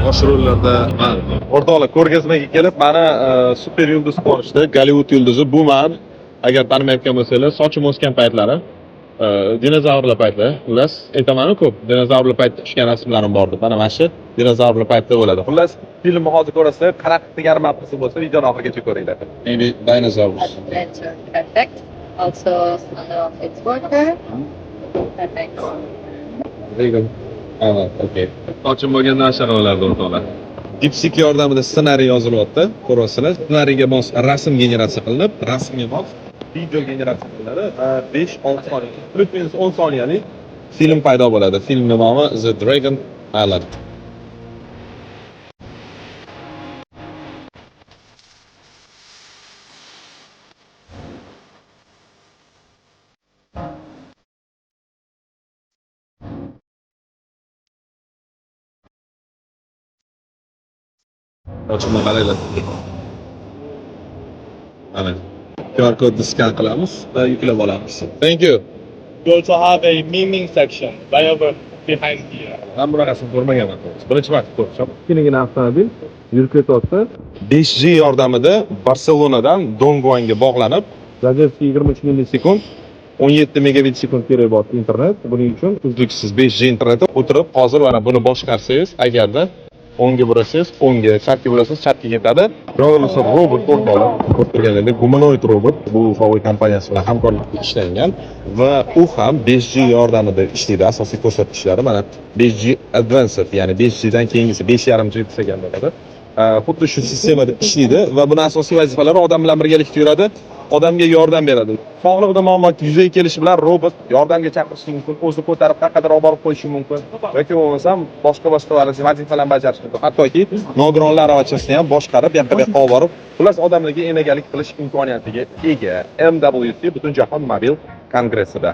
bosh rollarda o'rtoqlar ko'rgazmaga kelib, mana super yulduz quvonishdi, Gollivud yulduzi. Bu men agar tanimayotgan bo'lsanglar, sochim o'sgan paytlari, dinozavrlar payti. Xullas, aytaman-ku ko'p dinozavrlar paytda tushgan rasmlarim bor deb. Mana shu dinozavrlar paytda bo'ladi. Xullas, filmni hozir ko'rasizlar, qanaqa degan ma'nosi bo'lsa, videoni oxirigacha ko'ringlar. Maybe dinosaurs. Perfect. Also, son of its worker. Perfect. Vegan. Okay. Sochim bo'lganda ashara bo'lardi o'rtoqlar. DeepSeek yordamida ssenariy yozilyapti. Ko'rasizlar. Ssenariyga mos rasm generatsiya qilinib, rasmga mos video generatsiya qilinadi. 5-10 soniya, plus-minus 10 soniyalik film paydo bo'ladi. Filmning nomi The Dragon Island. Sochimni qaranglar. Mana. QR kodni skan qilamiz va yuklab olamiz. Thank you. You also have a miming section right over behind here. Men bunaqasini ko'rmaganman. Birinchi marta ko'rishim. Kichkinagina avtomobil yurib ketyapti. 5G yordamida Barselonadan Donguanga bog'lanib, razerka 23 millisekund, 17 megabit sekund kerak bor internet. Buning uchun uzluksiz 5G internetda o'tirib, hozir mana buni boshqarsangiz, agarda o'ngga burasangiz, o'ngga, chapga burasangiz, chapga ketadi. Bo'lmasa robot o'rtoqlar, ko'rganingizda gumanoid robot bu Huawei kompaniyasi bilan hamkorlikda ishlangan va u ham 5G yordamida ishlaydi. Asosiy ko'rsatkichlari mana 5G Advanced, ya'ni 5G dan keyingisi 5.5G degan bo'ladi. Xuddi shu sistemada ishlaydi va buning asosiy vazifalari odam bilan birgalikda yuradi, odamga yordam beradi. Sog'lig'ida muammo yuzaga kelishi bilan robot yordamga chaqirishi mumkin, o'zi ko'tarib qaqadir olib borib qo'yishi mumkin yoki bo'lmasa boshqa vazifalarni bajarishi mumkin. Hattoki nogironlar aravachasini ham boshqarib, bu yoqqa bu yoqqa olib borib, xullas odamlarga enagalik qilish imkoniyatiga ega. MWC Butunjahon mobil kongressida.